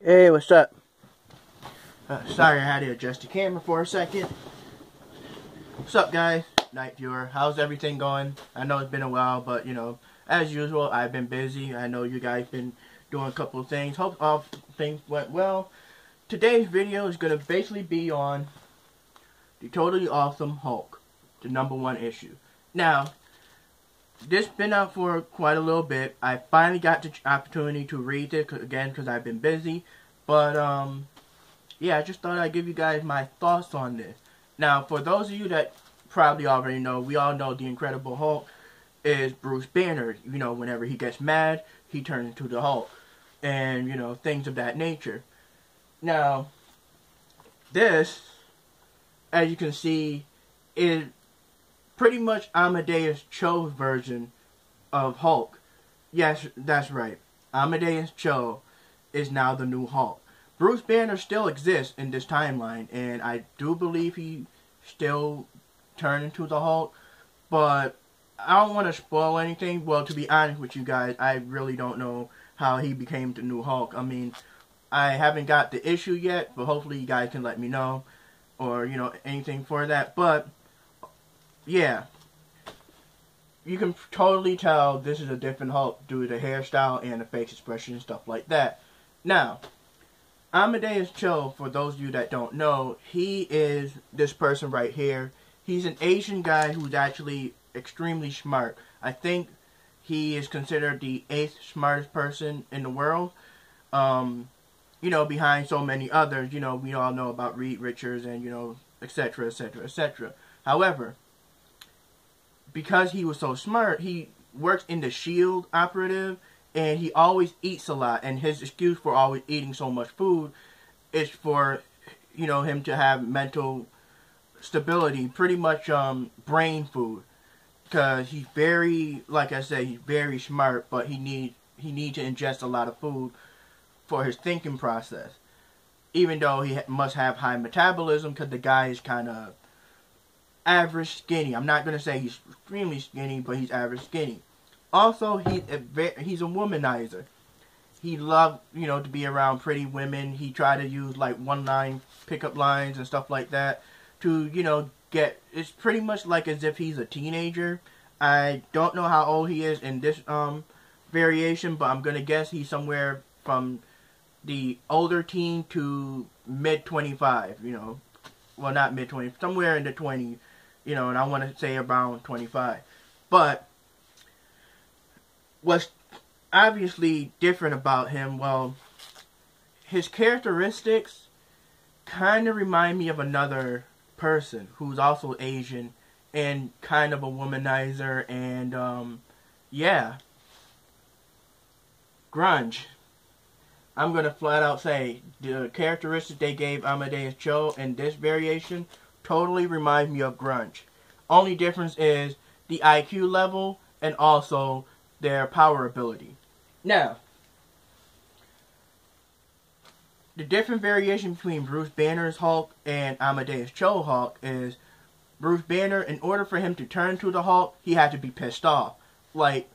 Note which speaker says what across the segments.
Speaker 1: Hey, what's up? Sorry, I had to adjust the camera for a second. What's up, guys? Night viewer. How's everything going? I know it's been a while, but, as usual, I've been busy. I know you guys been doing a couple of things. Hope all things went well. Today's video is going to basically be on the Totally Awesome Hulk, the #1 issue. Now, this been out for quite a little bit. I finally got the opportunity to read it again because I've been busy. But, yeah, I just thought I'd give you guys my thoughts on this. Now, for those of you that probably already know, we all know the Incredible Hulk is Bruce Banner. Whenever he gets mad, he turns into the Hulk. And, things of that nature. Now, this, as you can see, is pretty much Amadeus Cho's version of Hulk. Yes, that's right. Amadeus Cho is now the new Hulk. Bruce Banner still exists in this timeline, and I do believe he still turned into the Hulk, but I don't want to spoil anything. Well, to be honest with you guys, I really don't know how he became the new Hulk. I mean, I haven't got the issue yet, but hopefully you guys can let me know, or, anything for that. But yeah, you can totally tell this is a different Hulk due to the hairstyle and the face expression and stuff like that. Now, Amadeus Cho, for those of you that don't know, he is this person right here. He's an Asian guy who's actually extremely smart. I think he is considered the 8th smartest person in the world. Behind so many others. We all know about Reed Richards and, etc., etc., etc. However, because he was so smart, he works in the SHIELD operative, and he always eats a lot, and his excuse for always eating so much food is for, him to have mental stability, pretty much brain food, because he's very, like I said, he's very smart, but he needs to ingest a lot of food for his thinking process, even though he must have high metabolism, because the guy is kind of average skinny. I'm not going to say he's extremely skinny, but he's average skinny. Also, he's a womanizer. He loved, to be around pretty women. He tried to use, like, one-line pickup lines and stuff like that to, it's pretty much like as if he's a teenager. I don't know how old he is in this, variation, but I'm going to guess he's somewhere from the older teen to mid-25, Well, not mid-20, somewhere in the 20s, and I want to say around 25. But what's obviously different about him, well, his characteristics kind of remind me of another person who's also Asian and kind of a womanizer and, yeah, grunge. I'm going to flat out say the characteristics they gave Amadeus Cho in this variation totally remind me of grunge. Only difference is the IQ level and also their power ability. Now, the different variation between Bruce Banner's Hulk and Amadeus Cho Hulk is Bruce Banner, in order for him to turn to the Hulk, he had to be pissed off. Like,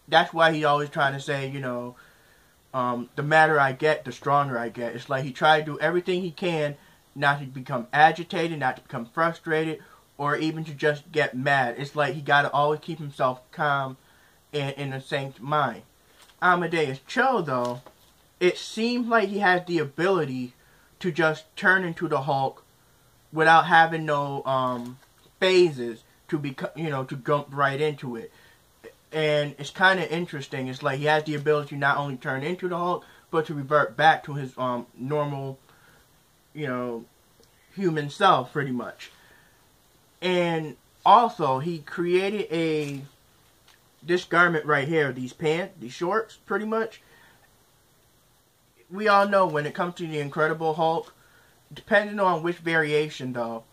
Speaker 1: that's why he's always trying to say, the madder I get, the stronger I get. It's like he tried to do everything he can not to become agitated, not to become frustrated, or even to just get mad. It's like he got to always keep himself calm and in a sane mind. Amadeus Cho, though, it seems like he has the ability to just turn into the Hulk without having no phases to become, to jump right into it. And it's kind of interesting. It's like he has the ability to not only turn into the Hulk, but to revert back to his normal, human self, pretty much. And also, he created this garment right here, these pants, these shorts, pretty much. We all know when it comes to the Incredible Hulk, depending on which variation, though,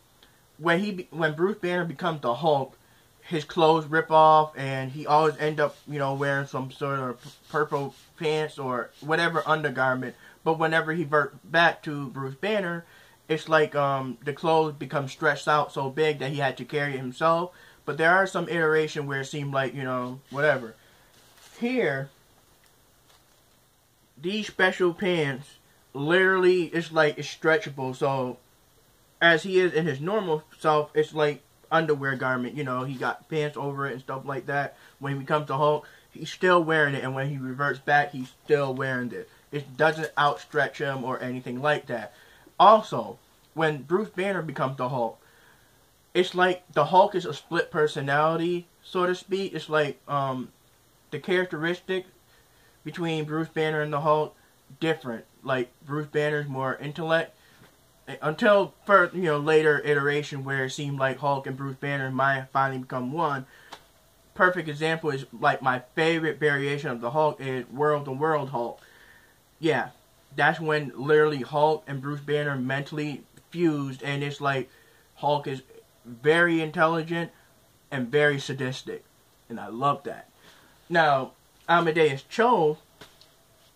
Speaker 1: when Bruce Banner becomes the Hulk, his clothes rip off, and he always end up, wearing some sort of purple pants or whatever undergarment. But whenever he reverts back to Bruce Banner, it's like the clothes become stretched out so big that he had to carry it himself. But there are some iterations where it seemed like, whatever. Here, these special pants literally, it's like it's stretchable. So as he is in his normal self, it's like underwear garment. You know, he got pants over it and stuff like that. When he becomes the Hulk, he's still wearing it, and when he reverts back, he's still wearing it. It doesn't outstretch him or anything like that. Also, when Bruce Banner becomes the Hulk, it's like the Hulk is a split personality, so to speak. It's like the characteristic between Bruce Banner and the Hulk different. Like Bruce Banner's more intellect, until for later iteration where it seemed like Hulk and Bruce Banner might finally become one. Perfect example is like my favorite variation of the Hulk is World to World Hulk. Yeah, that's when literally Hulk and Bruce Banner mentally fused, and it's like Hulk is very intelligent and very sadistic, and I love that. Now, Amadeus Cho,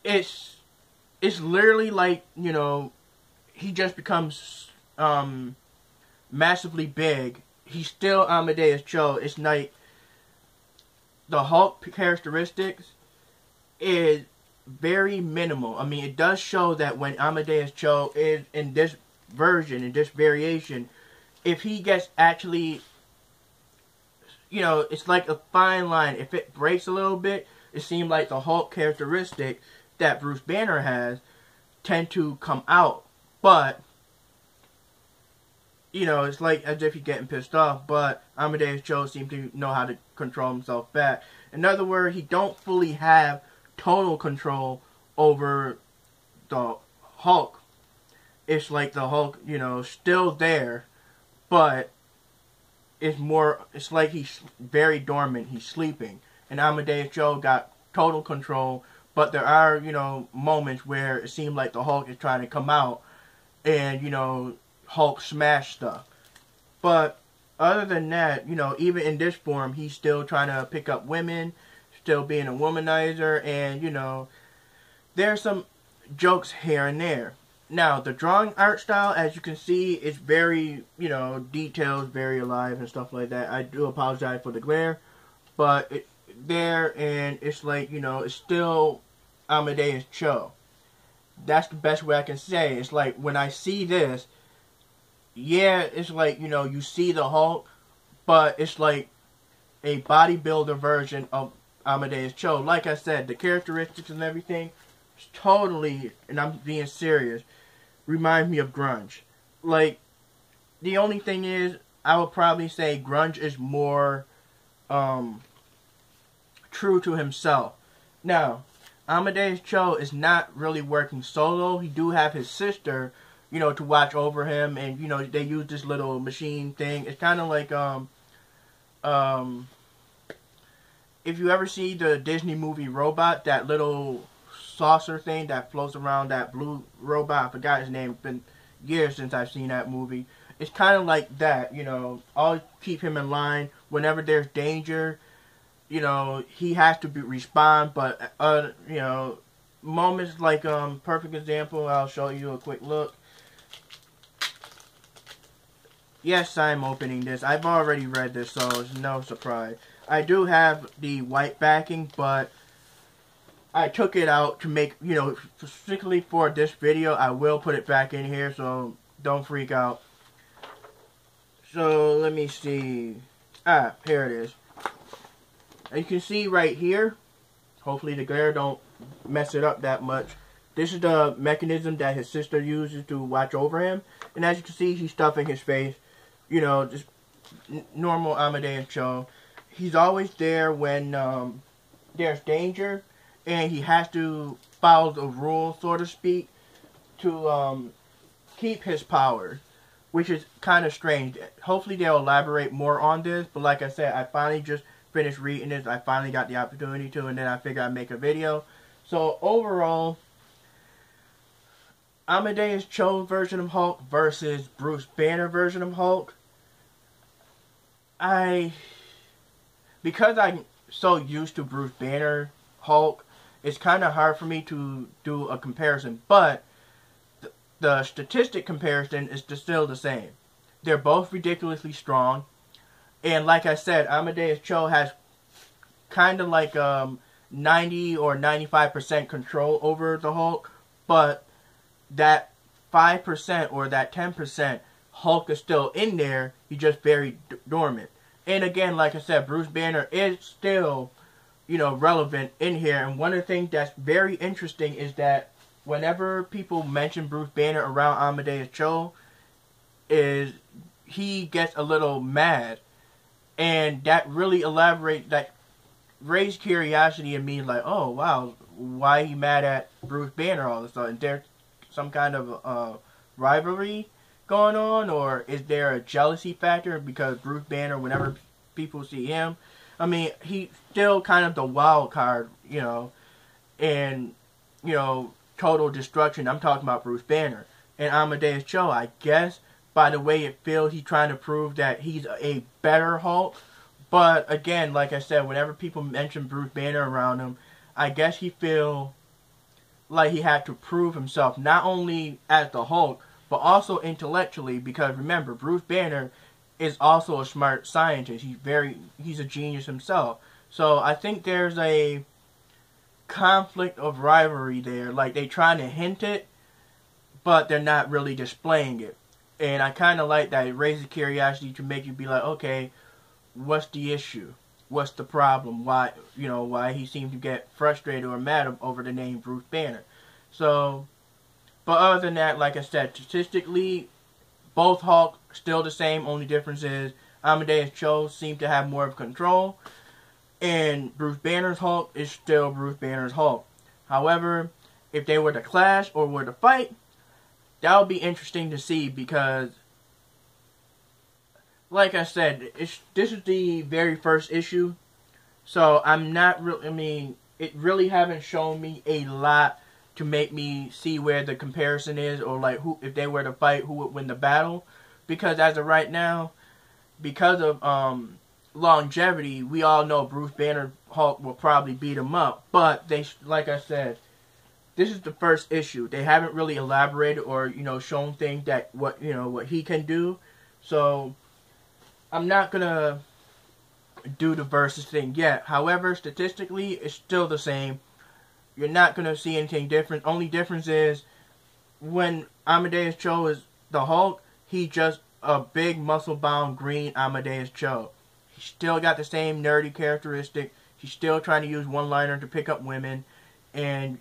Speaker 1: it's literally like, he just becomes massively big. He's still Amadeus Cho. It's like the Hulk characteristics is very minimal. I mean, it does show that when Amadeus Cho is in this version, in this variation, if he gets actually, it's like a fine line. If it breaks a little bit, it seems like the Hulk characteristic that Bruce Banner has tend to come out. But, it's like as if he's getting pissed off, but Amadeus Cho seems to know how to control himself back. In other words, he don't fully have total control over the Hulk. It's like the Hulk, still there, but it's like he's very dormant, he's sleeping. And Amadeus Cho got total control, but there are, moments where it seems like the Hulk is trying to come out and, Hulk smash stuff. But other than that, even in this form, he's still trying to pick up women, still being a womanizer, and, there's some jokes here and there. Now, the drawing art style, as you can see, is very, detailed, very alive and stuff like that. I do apologize for the glare, but it's there, and it's like, it's still Amadeus Cho. That's the best way I can say. It's like, when I see this, yeah, it's like, you see the Hulk, but it's like a bodybuilder version of Amadeus Cho. Like I said, the characteristics and everything is totally, and I'm being serious, remind me of grunge. Like, the only thing is, I would probably say grunge is more true to himself. Now, Amadeus Cho is not really working solo. He do have his sister, to watch over him, and they use this little machine thing. It's kind of like if you ever see the Disney movie Robot, that little saucer thing that floats around, that blue robot, I forgot his name. It's been years since I've seen that movie. It's kind of like that, always keep him in line. Whenever there's danger, he has to respond, but moments like perfect example, I'll show you a quick look. Yes, I'm opening this. I've already read this, so it's no surprise. I do have the white backing, but I took it out to make, specifically for this video. I will put it back in here, so don't freak out. So, let me see. Here it is. And you can see right here, hopefully the glare don't mess it up that much. This is the mechanism that his sister uses to watch over him. And as you can see, he's stuffing his face. Just normal Amadeus Cho. He's always there when there's danger, and he has to follow the rules, so to speak, to keep his powers, which is kind of strange. Hopefully they'll elaborate more on this, but like I said, I finally just finished reading this. I finally got the opportunity to, and then I figured I'd make a video. So overall, Amadeus Cho version of Hulk versus Bruce Banner version of Hulk, because I'm so used to Bruce Banner Hulk, it's kind of hard for me to do a comparison, but the statistic comparison is still the same. They're both ridiculously strong, and like I said, Amadeus Cho has kind of like 90 or 95% control over the Hulk, but that 5% or that 10% Hulk is still in there. He's just very dormant. And again, like I said, Bruce Banner is still, relevant in here. And one of the things that's very interesting is that whenever people mention Bruce Banner around Amadeus Cho, is he gets a little mad. And that really raised curiosity in me, like, oh, wow, why he mad at Bruce Banner all of a sudden? Is there some kind of rivalry going on, or is there a jealousy factor because Bruce Banner, whenever people see him, I mean, he's still kind of the wild card, and, total destruction. I'm talking about Bruce Banner. And Amadeus Cho, I guess, by the way it feels, he's trying to prove that he's a better Hulk. But again, like I said, whenever people mention Bruce Banner around him, I guess he feel like he had to prove himself, not only as the Hulk, but also intellectually, because remember, Bruce Banner is also a smart scientist. He's a genius himself. So I think there's a conflict of rivalry there. Like, they trying to hint it, but they're not really displaying it. And I kind of like that. It raises curiosity to make you be like, okay, what's the issue? What's the problem? Why he seems to get frustrated or mad over the name Bruce Banner. So, but other than that, like I said, statistically, both Hulk still the same. Only difference is Amadeus Cho seems to have more of control, and Bruce Banner's Hulk is still Bruce Banner's Hulk. However, if they were to clash or were to fight, that would be interesting to see, because, like I said, this is the very first issue, so I'm not really, it really haven't shown me a lot to make me see where the comparison is, or like who, if they were to fight, who would win the battle. Because as of right now, because of longevity, we all know Bruce Banner Hulk will probably beat him up. But they, like I said, this is the first issue. They haven't really elaborated or shown things that what he can do. So I'm not gonna do the versus thing yet. However, statistically, it's still the same. You're not gonna see anything different. Only difference is when Amadeus Cho is the Hulk, he's just a big muscle-bound green Amadeus Cho. He's still got the same nerdy characteristic. He's still trying to use one-liner to pick up women, and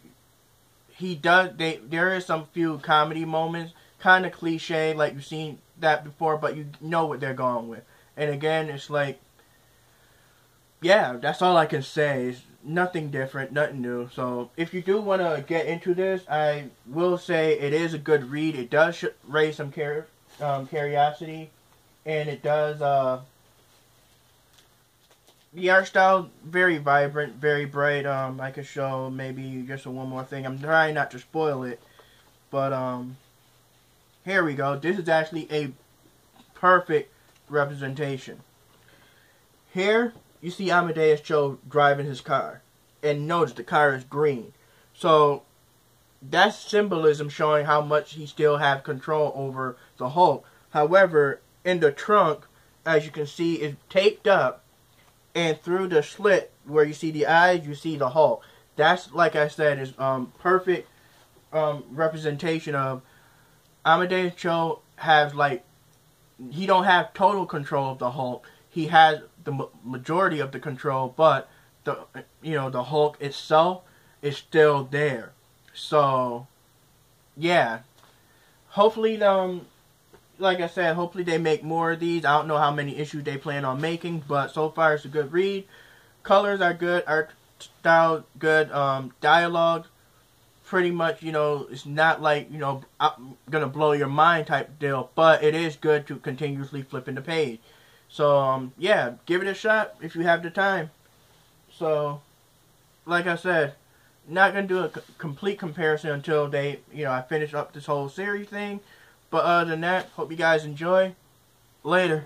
Speaker 1: he does. There is some few comedy moments, kind of cliche, like you've seen that before, but you know what they're going with. And again, it's like, yeah, that's all I can say. It's nothing different, nothing new. So if you do want to get into this, I will say it is a good read. It does raise some curiosity, and it does. The art style very vibrant, very bright. I could show maybe just one more thing. I'm trying not to spoil it, but here we go. This is actually a perfect representation. Here you see Amadeus Cho driving his car, and notice the car is green. So that's symbolism showing how much he still has control over the Hulk. However, in the trunk, as you can see, is taped up, and through the slit where you see the eyes, you see the Hulk. That's, like I said, is perfect representation of Amadeus Cho. Has, like, he don't have total control of the Hulk. He has the majority of the control, but the the Hulk itself is still there. So yeah, hopefully like I said, hopefully they make more of these. I don't know how many issues they plan on making, but so far it's a good read. Colors are good, art style good, dialogue pretty much, it's not like, I'm gonna blow your mind type deal, but it is good to continuously flipping the page. So yeah, give it a shot if you have the time. So like I said, not gonna do a complete comparison until they, I finish up this whole series thing. But other than that, hope you guys enjoy. Later.